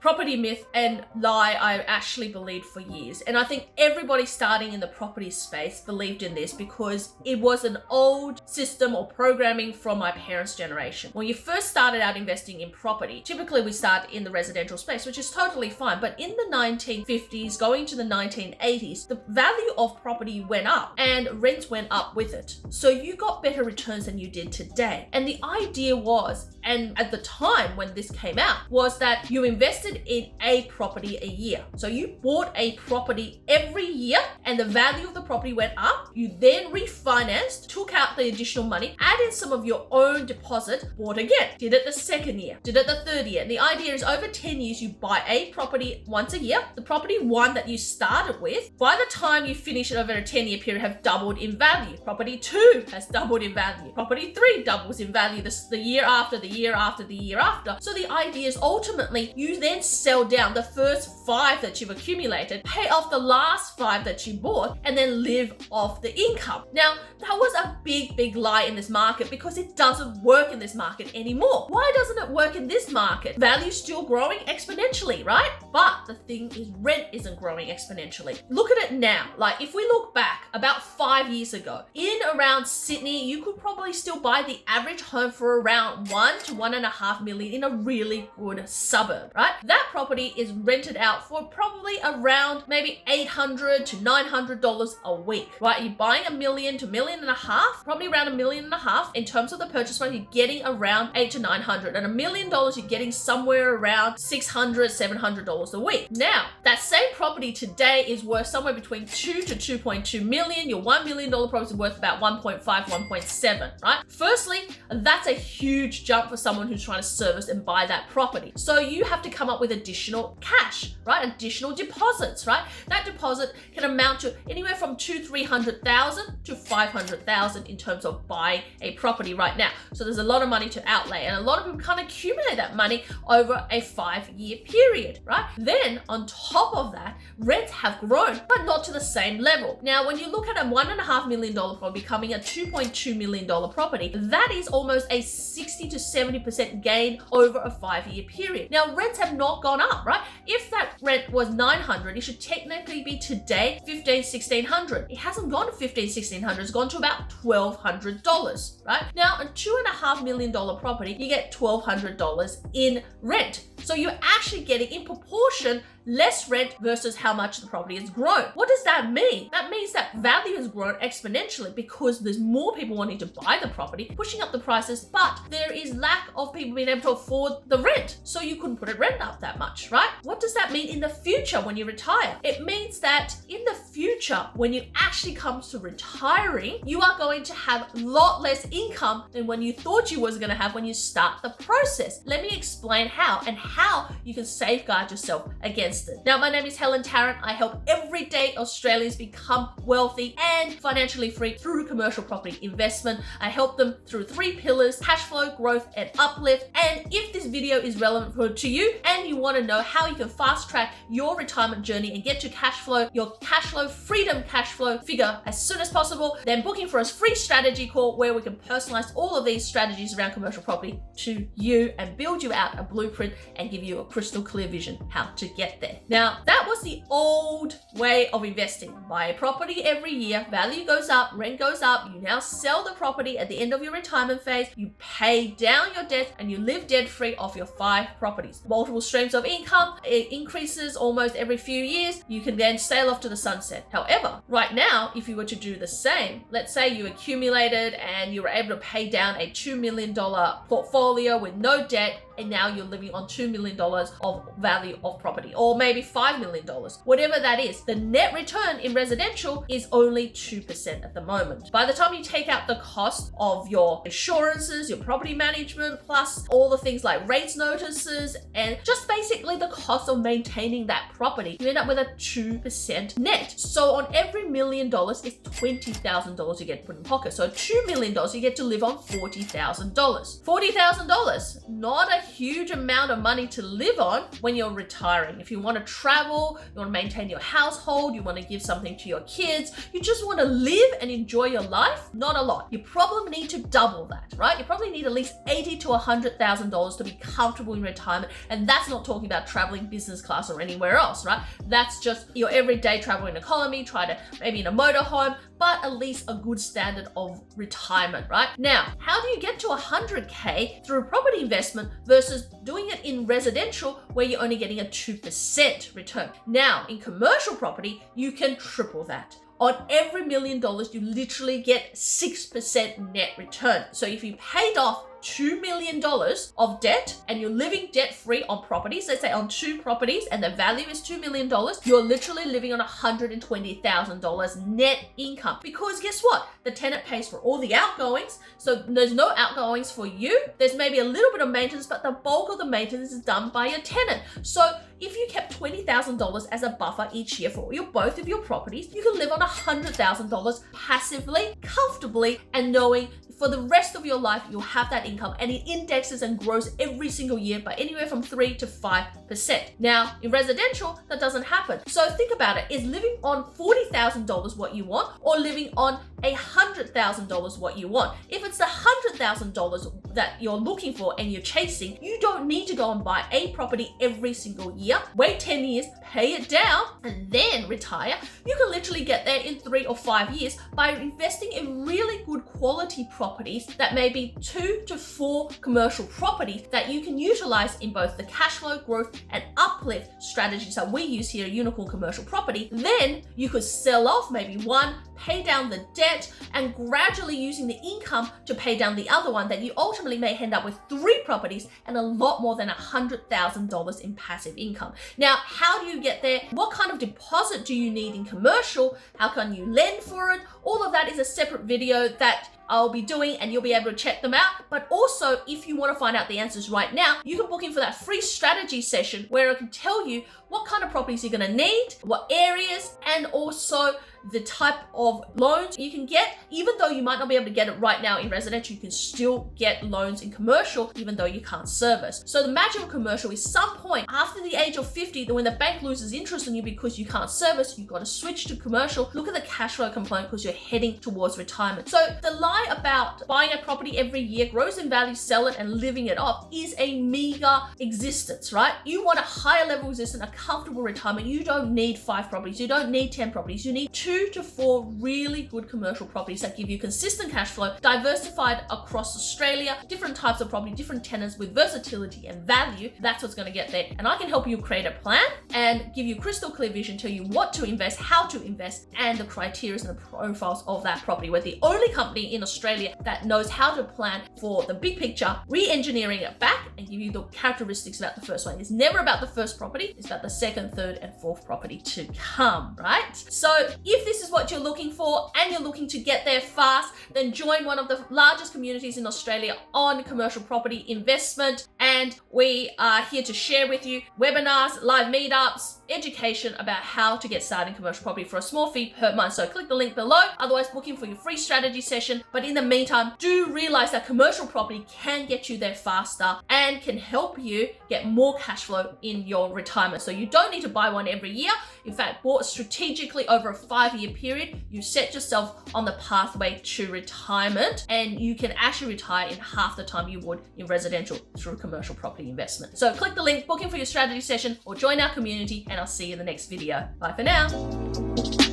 property myth and lie I actually believed for years. And I think everybody starting in the property space believed in this because it was an old system or programming from my parents' generation. When you first started out investing in property, typically we start in the residential space, which is totally fine. But in the 1950s, going to the 1980s, the value of property went up and rents went up with it. So you got better returns than you did today. And the idea was, and at the time when this came out, was that you invested in a property a year. So you bought a property every year and the value of the property went up. You then refinanced, took out the additional money, added some of your own deposit, bought again, did it the second year, did it the third year. And the idea is over 10 years, you buy a property once a year. The property one that you started with, by the time you finish it over a 10-year period, have doubled in value. Property two has doubled in value. Property three doubles in value the year after, the year after, the year after. So the idea is ultimately you then sell down the first 5 that you've accumulated, pay off the last 5 that you bought, and then live off the income. Now, that was a big lie in this market because it doesn't work in this market anymore. Why doesn't it work in this market? Value's still growing exponentially, right? But the thing is, rent isn't growing exponentially. Look at it now. Like if we look back about 5 years ago, in around Sydney, you could probably still buy the average home for around 1 to 1.5 million in a really good suburb, right? That property is rented out for probably around maybe $800 to $900 a week, right? You're buying $1 million to $1.5 million, probably around $1.5 million. In terms of the purchase price, you're getting around $800 to $900, and $1 million you're getting somewhere around $600, $700 a week. Now, that same property today is worth somewhere between 2 to 2.2 million. Your $1 million property is worth about 1.5, 1.7, right? Firstly, that's a huge jump for someone who's trying to service and buy that property. So you have to come up with additional cash, right? Additional deposits, right? That deposit can amount to anywhere from $200,000 to $500,000 in terms of buying a property right now. So there's a lot of money to outlay, and a lot of people can't accumulate that money over a 5-year period, right? Then on top of that, rents have grown, but not to the same level. Now, when you look at a $1.5 million property becoming a $2.2 million property, that is almost a 60 to 70% gain over a 5-year period. Now, rents have not gone up, right? If that rent was $900, it should technically be today $1,500, $1,600. It hasn't gone to $1,500, $1,600. It's gone to about $1,200, right? Now, a $2.5 million property, you get $1,200 in rent. So you're actually getting, in proportion, less rent versus how much the property has grown. What does that mean? That means that value has grown exponentially because there's more people wanting to buy the property, pushing up the prices, but there is lack of people being able to afford the rent. So you couldn't put a rent up that much, right? What does that mean in the future when you retire? It means that in the future, when you actually come to retiring, you are going to have a lot less income than when you thought you was going to have when you start the process. Let me explain how and how you can safeguard yourself against it. Now, my name is Helen Tarrant. I help everyday Australians become wealthy and financially free through commercial property investment. I help them through 3 pillars: cash flow, growth, and uplift. And if this video is relevant to you and you want to know how you can fast track your retirement journey and get to cash flow, your cash flow freedom cash flow figure as soon as possible, then booking for a free strategy call where we can personalize all of these strategies around commercial property to you and build you out a blueprint and give you a crystal clear vision how to get there. Now, that was the old way of investing. Buy a property every year, value goes up, rent goes up, you now sell the property at the end of your retirement phase, you pay down your debt, and you live debt-free off your 5 properties. Multiple streams of income, it increases almost every few years, you can then sail off to the sunset. However, right now, if you were to do the same, let's say you accumulated and you were able to pay down a $2 million portfolio with no debt, and now you're living on $2 million of value of property, or maybe $5 million, whatever that is. The net return in residential is only 2% at the moment. By the time you take out the cost of your insurances, your property management, plus all the things like rates notices, and just basically the cost of maintaining that property, you end up with a 2% net. So on every $1 million is $20,000 you get put in pocket. So $2 million, you get to live on $40,000. $40,000, not a huge amount of money to live on when you're retiring. If you want to travel, you want to maintain your household, you want to give something to your kids, you just want to live and enjoy your life, not a lot. You probably need to double that, right? You probably need at least $80,000 to $100,000 to be comfortable in retirement. And that's not talking about traveling business class or anywhere else, right? That's just your everyday travel in economy, try to maybe in a motorhome, but at least a good standard of retirement, right? Now, how do you get to 100K through property investment versus doing it in residential where you're only getting a 2% return? Now, in commercial property, you can triple that. On every $1 million, you literally get 6% net return. So if you paid off $2 million of debt and you're living debt-free on properties, let's say on 2 properties, and the value is $2 million, you're literally living on $120,000 net income. Because guess what? The tenant pays for all the outgoings, so there's no outgoings for you. There's maybe a little bit of maintenance, but the bulk of the maintenance is done by your tenant. So if you kept $20,000 as a buffer each year for both of your properties, you can live on $100,000 passively, comfortably, and knowing for the rest of your life, you'll have that income, and it indexes and grows every single year by anywhere from 3 to 5%. Now, in residential, that doesn't happen. So think about it. Is living on $40,000 what you want, or living on $100,000 what you want? If it's the $100,000 that you're looking for and you're chasing, you don't need to go and buy a property every single year. Wait 10 years, pay it down, and then retire. You can literally get there in 3 or 5 years by investing in really good quality properties that may be 2 to 4 commercial properties that you can utilize in both the cash flow, growth, and uplift strategies that we use here at Unikorn Commercial Property. Then you could sell off maybe one, pay down the debt, and gradually using the income to pay down the other one, that you ultimately may end up with 3 properties and a lot more than $100,000 in passive income. Now, how do you get there? What kind of deposit do you need in commercial? How can you lend for it? All of that is a separate video that I'll be doing, and you'll be able to check them out. But also, if you want to find out the answers right now, you can book in for that free strategy session where I can tell you what kind of properties you're going to need, what areas, and also the type of loans you can get. Even though you might not be able to get it right now in residential, you can still get loans in commercial even though you can't service. So the magic of commercial is some point after the age of 50, when the bank loses interest on you because you can't service, you've got to switch to commercial. Look at the cash flow component because you're heading towards retirement. So the lie about buying a property every year, grows in value, sell it, and living it off is a meager existence, right? You want a higher level existence, a comfortable retirement. You don't need 5 properties. You don't need 10 properties. You need 2 to 4 really good commercial properties that give you consistent cash flow, diversified across Australia, different types of property, different tenants with versatility and value. That's what's going to get there. And I can help you create a plan and give you crystal clear vision, tell you what to invest, how to invest, and the criteria and the profiles of that property. We're the only company in Australia that knows how to plan for the big picture, re-engineering it back, and give you the characteristics about the first one. It's never about the first property. It's about the second, third, and fourth property to come, right? So if this is what you're looking for and you're looking to get there fast, then join one of the largest communities in Australia on commercial property investment. And we are here to share with you webinars, live meetups, education about how to get started in commercial property for a small fee per month. So click the link below, otherwise book in for your free strategy session. But in the meantime, do realize that commercial property can get you there faster and can help you get more cash flow in your retirement. So you don't need to buy one every year. In fact, bought strategically over a 5-year period, you set yourself on the pathway to retirement, and you can actually retire in half the time you would in residential through commercial property investment. So click the link, book in for your strategy session, or join our community, and I'll see you in the next video. Bye for now.